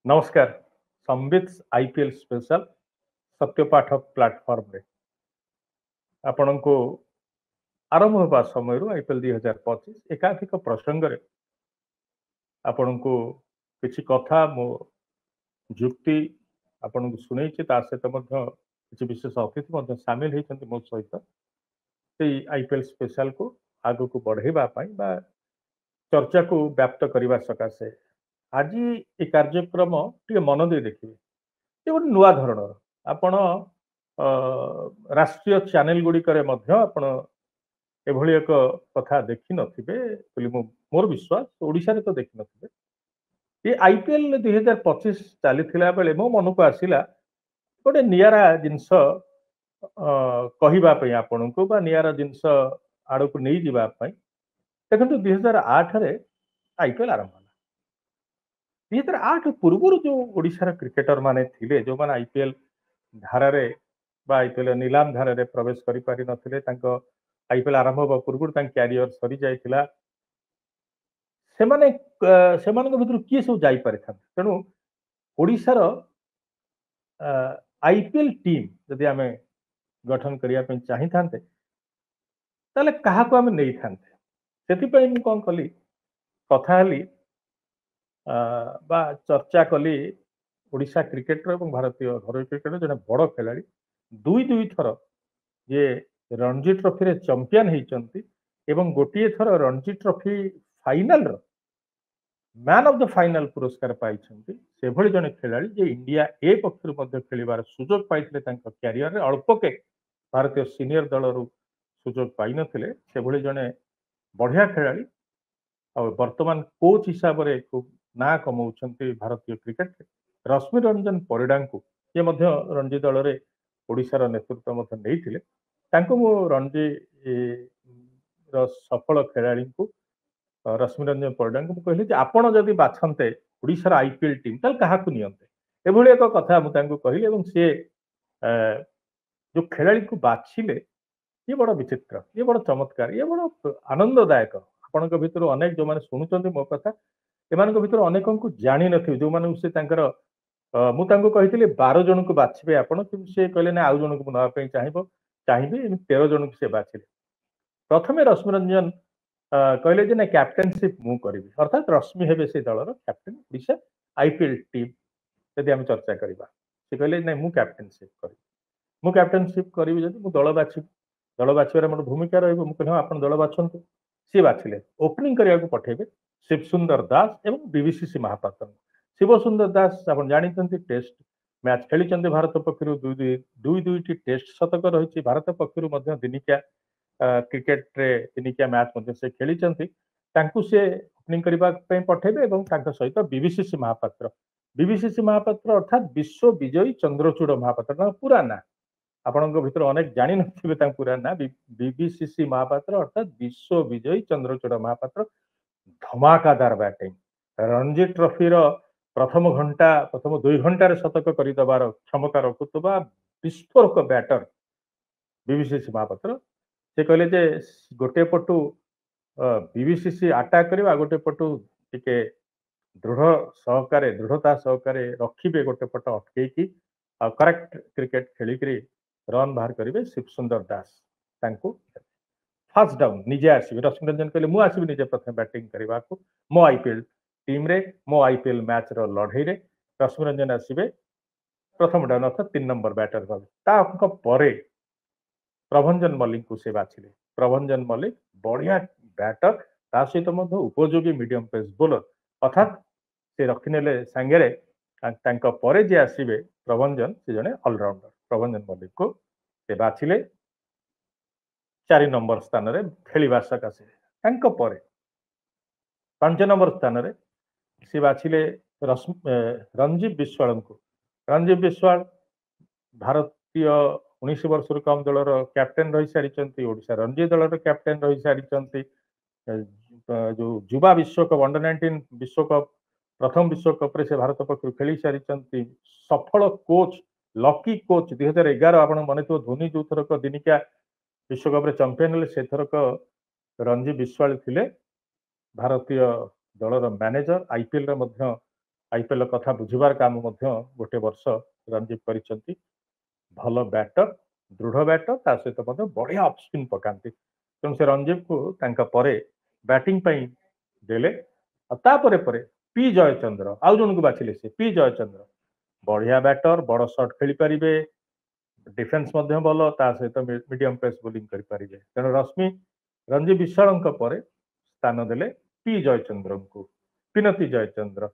नमस्कार Sambit IPL special सत्यपाठ platform रे आपण को आरंभ होगा समय आईपीएल 2025 एकाधिक प्रसंग रे आपण को किसी कथा मो जुक्ति आपण को सुनै छी ता सहित मध्य किसी विशेष अतिथि मध्य शामिल होइछन्ति मो सहित सेई आईपीएल स्पेशल को आगु को बढ़ेबा पई बा चर्चा को व्याप्त करबा सकाशे आज ए कार्यक्रम टिके मन दे देखिबे ये गोटे नुआ धरणर आपण राष्ट्रीय चैनल गुड़िक आपण एभली एक कथा देखि नथिबे बोली मोर विश्वास ओडिशा रे तो देखि नथिबे ये आईपीएल 2025 चली बेले मो मन को आसिला गोटे नियारा जिनस कहवा आपण को बा नियारा जिनस आड़ को नहीं जीवा देखो 2008 रे आईपीएल आरंभ 2008 पूर्व जो ओडिशार क्रिकेटर माने थिले जो माने आईपीएल धारा रे बा आईपीएल नीलाम धारा रे प्रवेश करि पारि नथिले तांको आईपीएल आरंभ होबा पूर्व तांको कैरियर सरी जायतिला सेमानक भितर किए सब जाई पारि था तेणु ओडिशार आईपीएल टीम जदि आमे गठन करिया पे चाहि थांते ताले कहा को आमे नै थांते सेति पई मु कोन कली कथा हली बा चर्चा कली ओडिशा क्रिकेटर और भारतीय घर क्रिकेटर जने बड़ खेलाड़ी दुई दुई थर जे रणजी ट्रॉफी रे चैंपियन होइचंती एवं गोटिए थर रणजी ट्रॉफी फाइनल रो मैन ऑफ द फाइनल पुरस्कार पाइछंती से भली जने खेलाड़ी जे इंडिया ए पक्षरु मध्ये खेलिबार सुजोग पाइथिले तांको कैरियर रे अल्पके भारतीय सीनियर दल रु सुजोग पाइ नथिले से भली जने बढ़िया खेलाड़ी और वर्तमान कोच हिसाब रे खूब ना कमाउछंती भारतीय क्रिकेट रश्मि रंजन परिडा को ये मध्य रणजी दल रे ओडिशार नेतृत्व मध्य नैथिले तांको मो रणजी सफल खेलाड़ी को रश्मि रंजन परिडा को कहले जे आपण जदि बाछन्ते ओडिशार आईपीएल टीम तल कहा को नियंते एभली एक कथा मु तांको कहिले एवं से जो खेलाड़ी को बाछिले ये बड़ विचित्र ये बड़ चमत्कार ये बड़ आनंददायक आपनक भितर अनेक जो माने सुनुचंती मो कथा एमानक भितर अनेक को जानि नथि जो माने से तांकर मु तांको कहितले 12 जन को बाछिबे आपण कि से कहले ना आउ जन को नवा पे चाहिबे 13 जन को से बाछिले प्रथमे रश्मि रंजन कहले जे ना कैप्टेनशिप मु करिवि अर्थात रश्मि हेबे से दलर कैप्टेन ओडिशा आईपीएल टीम यदि हम चर्चा करिबा से कहले ना मु कैप्टेनशिप करिवि मु कैप्टेनशिप करिवि जदि मु दल बाछिबि दल बाछिबार मोर भूमिका रहइबो मु कहले आपण दल बाछंतु सी बाछिले ओपनिंग करिया को पठेबे शिव सुंदर दास एवं बीवीसीसी महापात्र शिव सुंदर दास आप जानते टेस्ट मैच खेली भारत पक्षर दुई दुईटी टेस्ट शतक रही भारत पक्षर दिनिकिया क्रिकेट रे दिनिकिया मैच से खेली से ओपनिंग करने पठेबे सहित बीवीसीसी महापात्र अर्थात विश्व विजयी चंद्रचूड़ महापात्र पूरा ना आपण भीतर अनेक जानी नथिबे पूरा ना बीवीसीसी महापात्र अर्थात विश्व विजयी चंद्रचूड़ महापात्र धमाकादार बैटिंग रणजी ट्रॉफी रो प्रथम 2 घंटा शतक करदेवार क्षमता रखुवा विस्फोरक बैटर बीवीसीसी महापात्र से कहले जे गोटे पटु बीवीसीसी अटैक करवा गोटे पटु टिके दृढ़ता सहकारे रखिबे गोटे पट अटकई करेक्ट क्रिकेट खेलिक रन बाहर करेंगे शिव सुंदर दास फास्ट डाउन निजे आसबे रश्मि रंजन कहले मु आसबि निजे प्रथम बैटिंग करने को मो आईपीएल टीम रे मो आईपीएल मैच रो लड़ई रे रश्मि रंजन आसबे प्रथम डाउन अर्थात 3 नंबर बैटर भाव परे प्रभंजन मल्लिक को से बाछिले प्रभंजन मल्लिक बढ़िया बैटर ता सहित उपयोगी मीडियम पेस बोलर अर्थात से रखिने सांगे परे जे आसबे प्रभंजन से जने ऑलराउंडर प्रभंजन मल्लिक को से बाछिले 4 नंबर स्थान रे खेलिबा सकाशे 5 नंबर स्थान रे से बाछिले रणजीव विश्वाल को रणजीव विश्वाल भारतीय 19 वर्ष कम दलर कैप्टेन रही सारी ओडिशा रणजी दलर कैप्टेन रही सारी जो युवा विश्वकप अंडर-19 विश्वकप प्रथम विश्वकप रे से भारत पक्ष खेली सारी सफल कोच लकी कोच 2011 आप मन थो धोनी जो थरक दिनिकिया विश्वकप चैंपियन हेले से थरक रणजी विश्वाल थिले भारतीय दलर मैनेजर आईपीएल आईपीएल कथा बुझिबार काम गोटे वर्ष रणजीत करिसेंती भल बैटर दृढ़ बैटर ता सहित बढ़िया ऑफ स्पिन पकाती तेणु से रणजीत को तांका परे बैटिंग पई देले तापरे परे पी जयचंद्र आउ जन को बाछिले से पी जयचंद्र बढ़िया बैटर बड़ शॉट खेली पारिबे डिफेन्स भल ता सहित मीडियम पेस बोलिंग करि पारिबे तेणु रश्मि रणजीत विशाल पर स्थान देले पी जयचंद्र को पिनती जयचंद्र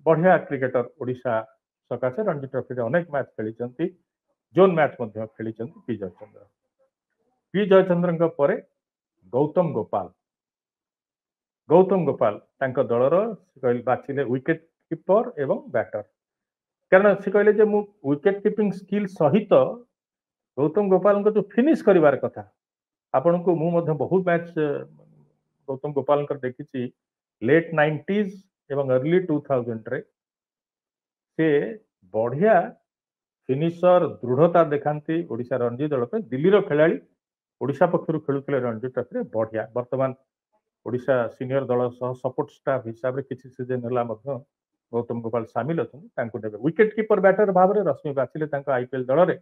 बढ़िया क्रिकेटर ओडिशा सकाशे रणजी ट्रॉफी अनेक मैच खेली जोन मैच खेली पी जयचंद्र पर गौतम गोपाल दलर बाछिले विकेट कीपर एवं बैटर कारण से कहले मु विकेट कीपिंग स्किल सहित गौतम गोपाल जो फिनिश करिवार कथा आपण को बहुत मैच गौतम गोपाल देखी लेट 90s एवं अर्ली 2000 रे से बढ़िया फिनिशर दृढ़ता देखाती ओडिशा रणजी दल पे दिल्ली खेलाड़ी ओडिशा पक्षर खेलुते रणजी ट्रॉफी बढ़िया वर्तमान ओडिशा सीनियर दल सह सपोर्ट स्टाफ हिसाब से किसी सीजन है गौतम गोपाल सामिल अच्छा विकेट कीपर बैटर भाव में रश्मि बाछिले आईपीएल दल में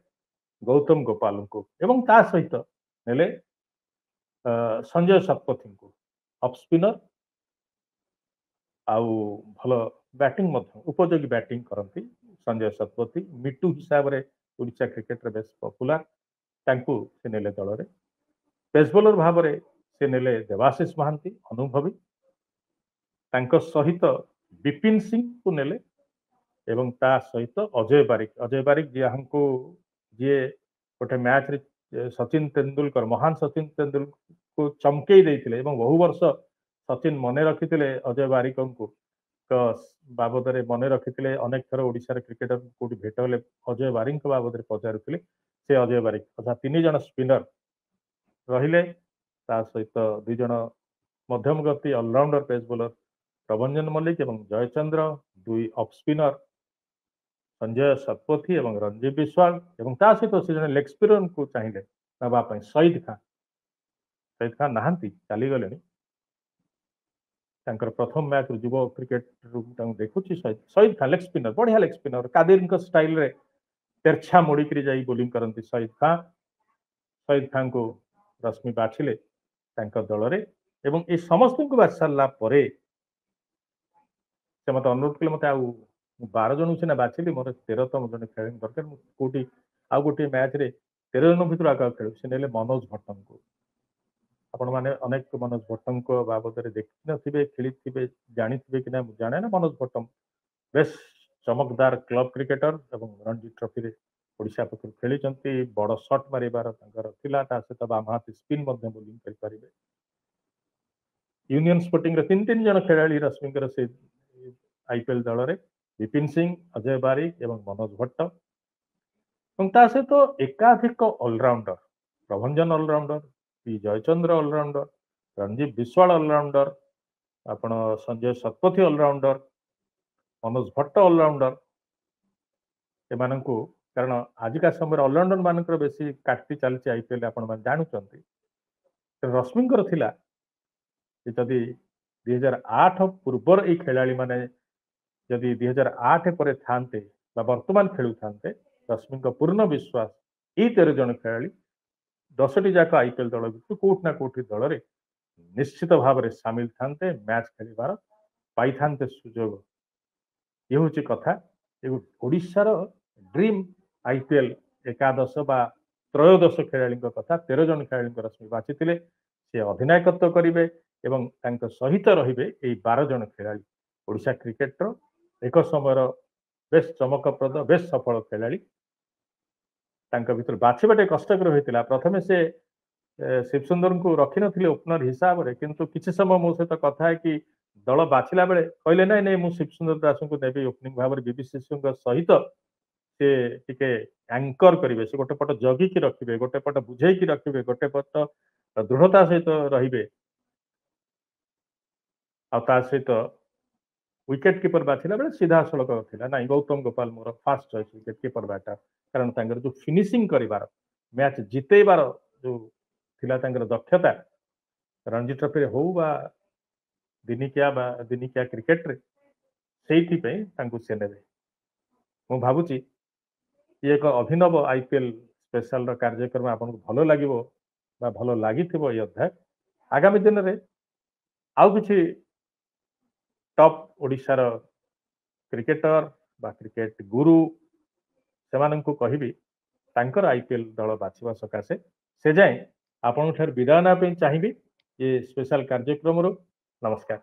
गौतम गोपाल को एवं ता सहित नेले संजय शतपथी को ऑफ स्पिनर आउ भल बैटिंग उपयोगी बैटिंग करती संजय शतपथी मिटू हिसाब से ओडिशा क्रिकेट बेस पपुलार से नेले दल में पेस बॉलर भाव में से नेले देवाशीष महांती अनुभवी सहित विपिन सिंह को नेले एवं ता सहित अजय बारिक जी गोटे मैच रे सचिन तेंदुलकर महान सचिन तेंदुलकर को चमकई देते बहु वर्ष सचिन मन रखी अजय बारिक को बाबद मन रखी अनेक थर ओडिशा क्रिकेटर कौटी भेट हेले अजय बारिक बाबद पचारुले से अजय बारिक तथा 3 जन स्पिनर रहिले सहित 2 जन मध्यम गति ऑलराउंडर पेस बॉलर प्रभंजन मल्लिक एवं जयचंद्र 2 ऑफ स्पिनर संजय शतपथी एवं रणजीत विश्वाल एवं ता सहित से जन लेग स्पिनर को चाहिए नापी शहीद खान नहांती चली गले प्रथम मैच युव क्रिकेट देखुची शहीद खान लेग स्पिनर बढ़िया लेग स्पिनर कादिर स्टाइल रे तेरछा मोड़िक बोलिंग करती शहीद खान को रश्मि बाछिले दल में एवं ये समस्त को बाछि सारा से मत अनुरोध कले मत 12 जन सीना बाछिली मोर 13तम जन खेल दरकार कौटी आउ गोटे मैच रे 13 जन भर आगे खेल से नेले मनोज भट्टम को आपण मैंने अनेक मनोज भट्टम को बाबद देखी थे खेली जानी कि ना जाने ना मनोज भट्टम बेस चमकदार क्लब क्रिकेटर एवं रणजी ट्रॉफी ओडिशा पक्ष खेली बड़ शॉट मारिबार सहित बामहाती स्पिन बोलिंग करें यूनियन स्पोर्टिंग 3 जन खेलाड़ी रश्मिकर से आईपीएल दल में विपिन सिंह अजय बारिक एवं मनोज भट्ट सहित तो एकाधिक allrounder Prabhanjan allrounder P Jayachandra allrounder Ranjit Biswal allrounder आपण संजय शतपथी ऑलराउंडर मनोज भट्ट ऑलराउंडर एमान को कारण आजिका समय ऑलराउंडर मानकर बेसी काटती चलती आईपीएल आपण जानते रश्मिकर थिला जदि 2008 पूर्वर ये खेलाड़ी माने जदि 2008 पर थांते वर्तमान खेलु थांते रश्मि पूर्ण विश्वास ये 13 जन खेलाड़ी 10टी जाक आईपीएल दल भर कौट ना कौटी दल में निश्चित भाव में सामिल थांते मैच खेलिबार पाई थांते सुजोग ये हूँ कथा ओडिशार ड्रीम आईपीएल एकादश बा त्रयोदश खेलाड़ी कथा 13 जन खेलाड़ी रश्मि बाछि से अधिनायकत्व करेंगे एवं सहित रहिबे 12 जन खेलाड़ी ओडिशा क्रिकेटर एक समय बेस चमकप्रद बेस सफल खेलाड़ी भीतर बाछिबाटे कष्टकर होता प्रथमे से शिवसुंदर को रखी नी ओपनर हिसाब से किंतु किसी समय मो सहित कथा है कि दल बाछिला बेले कहले ना नहीं मुझे शिवसुंदर दास को देवी ओपनिंग भाव में बीबीसी सहित से टिके एंकर करेंगे से गोटे पट जगिकी रखिए गोटे पट बुझेकी रखिए गोटे पट दृढ़ता सहित रहिबे सहित विकेट कीपर बाछिला बेले सीधा सड़क था ना गौतम गोपाल मोर fast choice wicket keeper batter कारण जो फिनिशिंग करिवार मैच जितेबार जो थिला दक्षता रणजी ट्रॉफी हो दिनिकिया क्रिकेट रे ସେଇଥିପାଇଁ ତାଙ୍କୁ ସେ ନେବେ। ମୁଁ ଭାବୁଛି ଇଏ ଏକ ଅଭିନବ ଆଇପିଏଲ୍ ସ୍ପେଶାଲର କାର୍ଯ୍ୟକ୍ରମ ଆପଣଙ୍କୁ ଭଲ ଲାଗିବ ବା ଭଲ ଲାଗିଥିବ ଏଇ ଅଧ୍ୟାୟ। ଆଗାମୀ ଦିନରେ ଆଉ କିଛି ଟପ୍ ଓଡ଼ିଶାର କ୍ରିକେଟର ବା କ୍ରିକେଟ ଗୁରୁ ସେମାନଙ୍କୁ କହିବି ତାଙ୍କର ଆଇପିଏଲ୍ ଦଳ ବାଛିବା ସକାଶେ। ସେ ଯାଏଁ ଆପଣଙ୍କ ଠାରୁ ବିଦାୟ ନେବା ପାଇଁ ଚାହିଁବି ଏ ସ୍ପେଶାଲ କାର୍ଯ୍ୟକ୍ରମରୁ। ନମସ୍କାର।